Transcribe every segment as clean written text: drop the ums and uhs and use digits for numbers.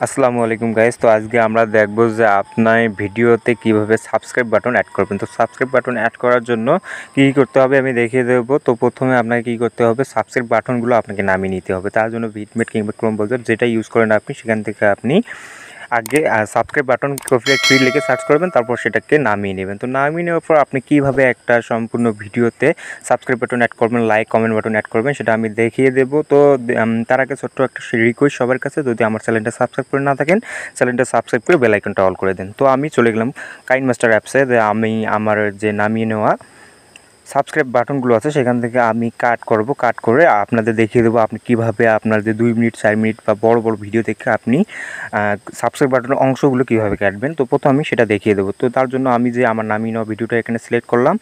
আসসালামু আলাইকুম গাইস। তো আজকে আমরা দেখব যে আপনার ভিডিওতে কিভাবে সাবস্ক্রাইব বাটন অ্যাড করবেন। তো সাবস্ক্রাইব বাটন অ্যাড করার জন্য কি করতে হবে আমি দেখিয়ে দেব। তো প্রথমে আপনাকে কি করতে হবে, সাবস্ক্রাইব বাটনগুলো আপনাকে নামিয়ে নিতে হবে। তার জন্য ভিটমেট কিংবা ক্রোম ব্রাউজার যেটা ইউজ করেন আপনি, সেখান থেকে আপনি আগে সাবস্ক্রাইব বাটন কপিরাইট ফ্রি লিখে সার্চ করবেন, তারপর সেটাকে নামিয়ে নেবেন। তো নামিয়ে নেওয়ার পর আপনি কিভাবে একটা সম্পূর্ণ ভিডিওতে সাবস্ক্রাইব বাটন অ্যাড করবেন, লাইক কমেন্ট বাটন অ্যাড করবেন, সেটা আমি দেখিয়ে দেব। তো তার আগে ছোট্ট একটা রিকোয়েস্ট সবার কাছে, যদি আমার চ্যানেলটা সাবস্ক্রাইব করে না থাকেন, চ্যানেলটা সাবস্ক্রাইব করে বেল আইকনটা অল করে দেন। তো আমি চলে গেলাম কাইনমাস্টার অ্যাপসে। আমি আমার যে নামিয়ে নেওয়া সাবস্ক্রাইব বাটনগুলো আছে সেখান থেকে আমি কাট করে আপনাদের দেখিয়ে দেবো আপনি কিভাবে আপনার যে 2 মিনিট 4 মিনিট বা বড় বড় ভিডিও দেখে আপনি সাবস্ক্রাইব বাটনের অংশগুলো কিভাবে কাটবেন। তো প্রথমে আমি সেটা দেখিয়ে দেবো। তো তার জন্য আমি যে আমার নামিয়ে নেওয়া ভিডিওটা এখানে সিলেক্ট করলাম।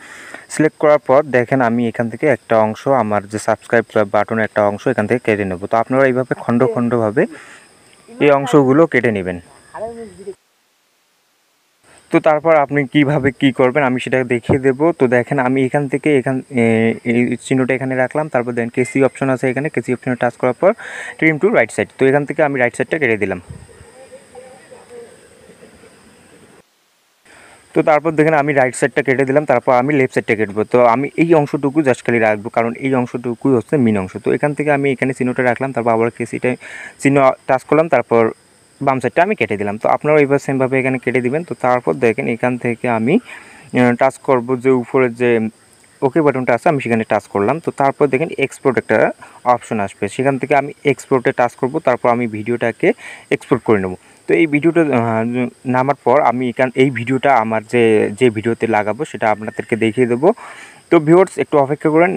সিলেক্ট করার পর দেখেন আমি এখান থেকে একটা অংশ, আমার যে সাবস্ক্রাইব বাটনের একটা অংশ এখান থেকে কেটে নেব। তো আপনারা এইভাবে খণ্ডভাবে এই অংশগুলো কেটে নেবেন। তো তারপর আপনি কিভাবে কি করবেন আমি সেটা দেখিয়ে দেব। তো দেখেন আমি এখান থেকে এই চিহ্নটা এখানে রাখলাম, তারপর দেন কেসি অপশন আছে, এখানে কেসি অপশনে টাচ করার পর ট্রিম টু রাইট সাইড। তো এখান থেকে আমি রাইট সাইডটা কেটে দিলাম। তো তারপর দেখেন আমি রাইট সাইডটা কেটে দিলাম, তারপর আমি লেফট সাইডটা কেটবো। তো আমি এই অংশটুকু জাস্ট খালি রাখবো, কারণ এই অংশটুকুই হচ্ছে মেন অংশ। তো এখান থেকে আমি এখানে চিহ্নটা রাখলাম, তারপর আবার কেসিটা চিহ্ন টাচ করলাম, তারপর বাম সাইডটা আমি কেটে দিলাম। তো আপনারাও এইভাবে সেমভাবে এখানে কেটে দিবেন। তো তারপর দেখেন এখান থেকে আমি টাচ করব যে উপরে যে ওকে বাটনটা আছে, আমি সেখানে টাচ করলাম। তো তারপর দেখেন এক্সপোর্ট একটা অপশন আসবে, সেখান থেকে আমি এক্সপোর্টে টাচ করব, তারপর আমি ভিডিওটাকে এক্সপোর্ট করে নেব। তো এই ভিডিওটা নামার পর আমি এই ভিডিওটা আমার যে ভিডিওতে লাগাবো সেটা আপনাদেরকে দেখিয়ে দেবো। তো ভিউয়ার্স একটু অপেক্ষা করেন,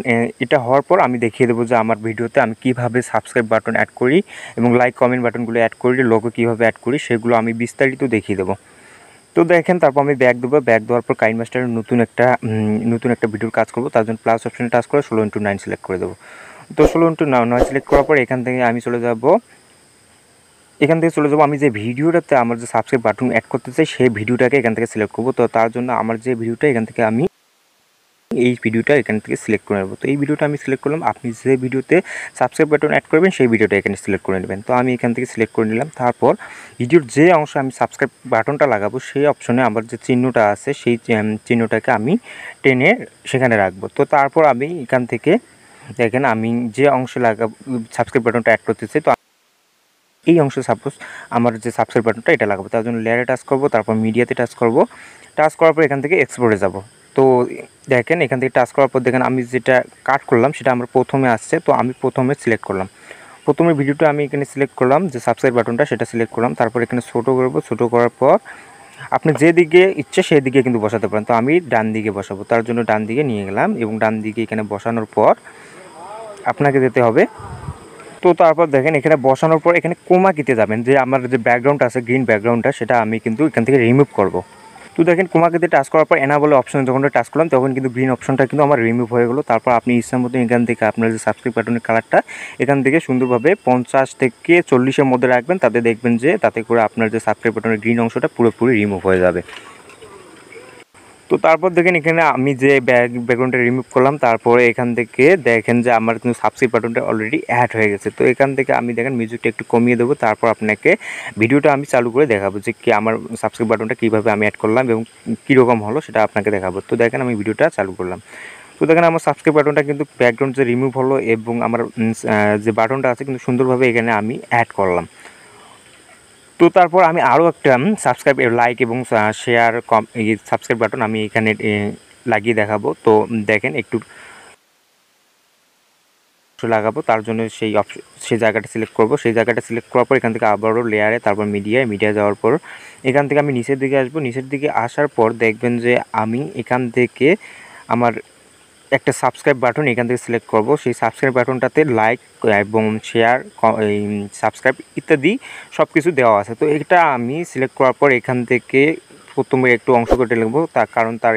এটা হওয়ার পর আমি দেখিয়ে দেবো যে আমার ভিডিওতে আমি কিভাবে সাবস্ক্রাইব বাটন অ্যাড করি এবং লাইক কমেন্ট বাটনগুলো অ্যাড করি, লোগো কীভাবে অ্যাড করি সেগুলো আমি বিস্তারিত দেখিয়ে দেবো। তো দেখেন তারপর আমি ব্যাক দেবো। ব্যাক দেওয়ার পর কাইনমাস্টারের নতুন একটা ভিডিওর কাজ করবো, তার জন্য প্লাস অপশনে টাচ করে 16:9 সিলেক্ট করে দেবো। তো 16:9 সিলেক্ট করার পর এখান থেকে আমি চলে যাবো আমি যে ভিডিওটাতে আমার যে সাবস্ক্রাইব বাটন অ্যাড করতে চাই সেই ভিডিওটাকে এখান থেকে সিলেক্ট করবো। তো তার জন্য আমার যে ভিডিওটা এখান থেকে আমি এই ভিডিওটা এখান থেকে সিলেক্ট করে নেব। তো এই ভিডিওটা আমি সিলেক্ট করলাম, আপনি যে ভিডিওতে সাবস্ক্রাইব বাটন অ্যাড করবেন সেই ভিডিওটা এখানে সিলেক্ট করে নেবেন। তো আমি এখান থেকে সিলেক্ট করে নিলাম। তারপর ভিডিওর যে অংশে আমি সাবস্ক্রাইব বাটনটা লাগাবো সেই অপশনে আমার যে চিহ্নটা আছে সেই চিহ্নটাকে আমি টেনে সেখানে রাখবো। তো তারপর আমি এখান থেকে দেখেন আমি যে অংশে সাবস্ক্রাইব বাটনটা অ্যাড করতে চাই, তো এই অংশে সাপোজ আমার যে সাবস্ক্রাইব বাটনটা এটা লাগাবো, তার জন্য লেয়ারে টাচ করব, তারপর মিডিয়াতে টাচ করব। টাচ করার পর এখান থেকে এক্সপোর্টে যাব। তো দেখেন এখান থেকে টাচ করার পর দেখেন আমি যেটা কাট করলাম সেটা আমার প্রথমে আসছে। তো আমি প্রথমে সিলেক্ট করলাম, প্রথমে ভিডিওটা আমি এখানে সিলেক্ট করলাম, যে সাবস্ক্রাইব বাটনটা সেটা সিলেক্ট করলাম। তারপর এখানে ছোটো করব, ছোটো করার পর আপনি যেদিকে ইচ্ছে সেই দিকে কিন্তু বসাতে পারেন। তো আমি ডান দিকে বসাবো, তার জন্য ডান দিকে নিয়ে গেলাম এবং ডান দিকে এখানে বসানোর পর আপনাকে যেতে হবে। তো তারপর দেখেন এখানে বসানোর পর এখানে কোমা কিতে যাবেন, যে আমার যে ব্যাকগ্রাউন্ড আছে গ্রিন ব্যাকগ্রাউন্ডটা সেটা আমি কিন্তু এখান থেকে রিমুভ করব। তো দেখেন কোমা কিতে টাচ করার পর এনাবল অপশন যখন টাচ করলাম তখন কিন্তু গ্রিন অপশনটা কিন্তু আমার রিমুভ হয়ে গেলো। তারপর আপনি ইচ্ছা মতো এখান থেকে আপনার যে সাবস্ক্রাইব বাটনের কালারটা এখান থেকে সুন্দরভাবে 50 থেকে 40-এর মধ্যে রাখবেন, তাতে দেখবেন যে তাতে করে আপনার যে সাবস্ক্রাইব বাটনের গ্রিন অংশটা পুরোপুরি রিমুভ হয়ে যাবে। তো তারপর দেখেন এখানে আমি যে ব্যাকগ্রাউন্ডটা রিমুভ করলাম, তারপরে এখান থেকে দেখেন যে আমার কিন্তু সাবস্ক্রাইব বাটনটা অলরেডি অ্যাড হয়ে গেছে। তো এখান থেকে আমি দেখেন মিউজিকটা একটু কমিয়ে দেবো, তারপর আপনাকে ভিডিওটা আমি চালু করে দেখাবো যে কি আমার সাবস্ক্রাইব বাটনটা কীভাবে আমি অ্যাড করলাম এবং কীরকম হলো সেটা আপনাকে দেখাবো। তো দেখেন আমি ভিডিওটা চালু করলাম। তো দেখেন আমার সাবস্ক্রাইব বাটনটা কিন্তু ব্যাকগ্রাউন্ড যে রিমুভ হলো এবং আমার যে বাটনটা আছে কিন্তু সুন্দরভাবে এখানে আমি অ্যাড করলাম। তো তারপর আমি আরও একটা সাবস্ক্রাইব লাইক এবং শেয়ার সাবস্ক্রাইব বাটন আমি এখানে লাগিয়ে দেখাবো। তো দেখেন একটু লাগাবো, তার জন্য সেই জায়গাটা সিলেক্ট করব। সেই জায়গাটা সিলেক্ট করার পর এখান থেকে আবারও লেয়ারে, তারপর মিডিয়া যাওয়ার পর এখান থেকে আমি নিচের দিকে আসবো। নিচের দিকে আসার পর দেখবেন যে আমি এখান থেকে আমার একটা সাবস্ক্রাইব বাটন এখান থেকে সিলেক্ট করব। সেই সাবস্ক্রাইব বাটনটাতে লাইক এবং শেয়ার, সাবস্ক্রাইব ইত্যাদি সব কিছু দেওয়া আছে। তো এটা আমি সিলেক্ট করার পর এখান থেকে প্রথমে একটু অংশ কেটে নেবো, তার কারণ তার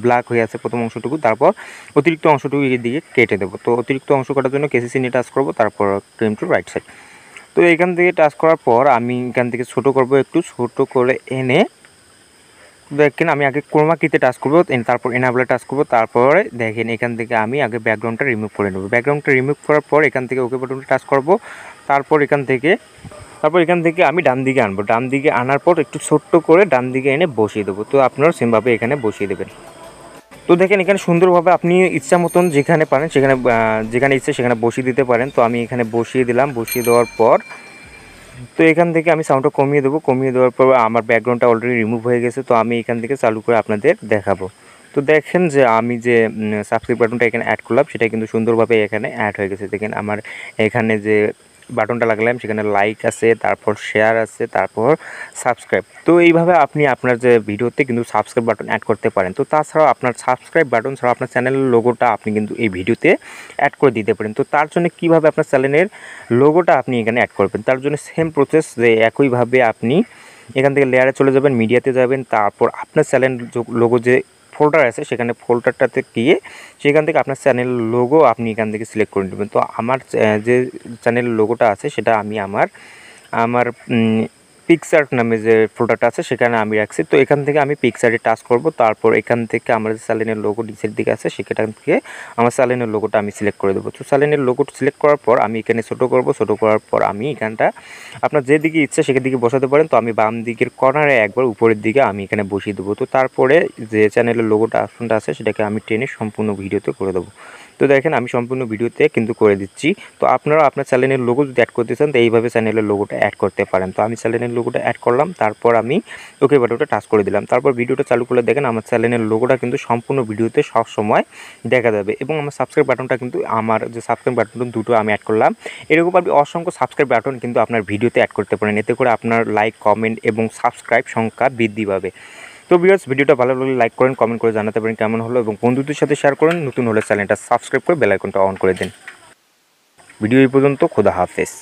ব্ল্যাক হয়ে আছে প্রথম অংশটুকু। তারপর অতিরিক্ত অংশটুকু এদিকে কেটে দেবো। তো অতিরিক্ত অংশ কাটার জন্য কেসিসি নিয়ে টাচ করবো, তারপর ট্রিম টু রাইট সাইড। তো এখান থেকে টাচ করার পর আমি এখান থেকে ছোটো করব, একটু ছোটো করে এনে দেখেন আমি আগে ক্রোমা কিতে টাচ করবো, তারপর এনাবলে টাচ করবো। তারপরে দেখেন এখান থেকে আমি আগে ব্যাকগ্রাউন্ডটা রিমুভ করে নেব। ব্যাকগ্রাউন্ডটা রিমুভ করার পর এখান থেকে ওকে বাটনটা টাচ করব। তারপর এখান থেকে তারপর এখান থেকে আমি ডান দিকে আনবো, ডান দিকে আনার পর একটু ছোট্ট করে ডান দিকে এনে বসিয়ে দেবো। তো আপনারাও সেমভাবে এখানে বসিয়ে দেবেন। তো দেখেন এখানে সুন্দরভাবে আপনি ইচ্ছা মতন যেখানে পারেন সেখানে যেখানে ইচ্ছে সেখানে বসিয়ে দিতে পারেন। তো আমি এখানে বসিয়ে দিলাম, বসিয়ে দেওয়ার পর তো এখান থেকে আমি সাউন্ডটা কমিয়ে দেবো, কমিয়ে দেওয়ার পর আমার ব্যাকগ্রাউন্ডটা অলরেডি রিমুভ হয়ে গেছে। তো আমি এখান থেকে চালু করে আপনাদের দেখাবো। তো দেখেন যে আমি যে সাবস্ক্রাইব বাটনটা এখানে অ্যাড করলাম সেটা কিন্তু সুন্দরভাবে এখানে অ্যাড হয়ে গেছে। দেখেন আমার এখানে যে বাটনটা লাগলাম সেখানে লাইক আছে, তারপর শেয়ার আছে, তারপর সাবস্ক্রাইব। তো এইভাবে আপনি আপনার যে ভিডিওতে কিন্তু সাবস্ক্রাইব বাটন অ্যাড করতে পারেন। তো তাছাড়াও আপনার সাবস্ক্রাইব বাটন ছাড়াও আপনার চ্যানেলের লোগোটা আপনি কিন্তু এই ভিডিওতে অ্যাড করে দিতে পারেন। তো তার জন্য কীভাবে আপনার চ্যানেলের লোগোটা আপনি এখানে অ্যাড করবেন, তার জন্য সেম প্রসেস যে একইভাবে আপনি এখান থেকে লেয়ারে চলে যাবেন, মিডিয়াতে যাবেন, তারপর আপনার চ্যানেল লোগো যে ফোল্ডার আছে সেখানে ফোল্ডারটাতে গিয়ে সেখান থেকে আপনার চ্যানেল লোগো আপনি এখান থেকে সিলেক্ট করে নেবেন। তো আমার যে চ্যানেল লোগোটা আছে সেটা আমি আমার পিকচার নামে যে ফোল্ডারটা আছে সেখানে আমি রাখছি। তো এখান থেকে আমি পিকচারে টাচ করব, তারপর এখান থেকে আমার যে চ্যানেলের লোগো নিচের দিকে আছে সেখান থেকে আমার চ্যানেলের লোগোটা আমি সিলেক্ট করে দেবো। তো চ্যানেলের লোগোটা সিলেক্ট করার পর আমি এখানে ছোটো করব, ছোটো করার পর আমি এখানটা আপনার যেদিকে ইচ্ছা সেদিকে বসাতে পারেন। তো আমি বাম দিকের কর্নারে একবার উপরের দিকে আমি এখানে বসিয়ে দেবো। তো তারপরে যে চ্যানেলের লোগোটা অপশনটা আছে সেটাকে আমি টেনে সম্পূর্ণ ভিডিওতে করে দেবো। তো দেখেন আমি সম্পূর্ণ ভিডিওতে কিন্তু করে দিচ্ছি। তো আপনারা আপনার চ্যানেলের লোগো যদি অ্যাড করতে চান তো এইভাবে চ্যানেলের লোগোটা অ্যাড করতে পারেন। তো আমি চ্যানেলের লোগোটা অ্যাড করলাম, তারপর আমি ওকে বাটনটা টাচ করে দিলাম। তারপর ভিডিওটা চালু করলে দেখেন আমার চ্যানেলের লোগোটা কিন্তু সম্পূর্ণ ভিডিওতে সব সময় দেখা যাবে। এবং আমার সাবস্ক্রাইব বাটনটা কিন্তু আমার যে সাবস্ক্রাইব বাটন দুটো আমি অ্যাড করলাম, এরকম আপনি অসংখ্য সাবস্ক্রাইব বাটন কিন্তু আপনার ভিডিওতে অ্যাড করতে পারেন। এতে করে আপনার লাইক, কমেন্ট এবং সাবস্ক্রাইব সংখ্যা বৃদ্ধি পাবে। তো ভিউয়ার্স, ভিডিওটা ভালো লাগলে লাইক করেন, কমেন্ট করে জানাতে পারেন কেমন হলো, এবং বন্ধুদের সাথে শেয়ার করেন। নতুন হলে চ্যানেলটা সাবস্ক্রাইব করে বেল আইকনটা অন করে দিন। ভিডিও এই পর্যন্ত, খোদা হাফেজ।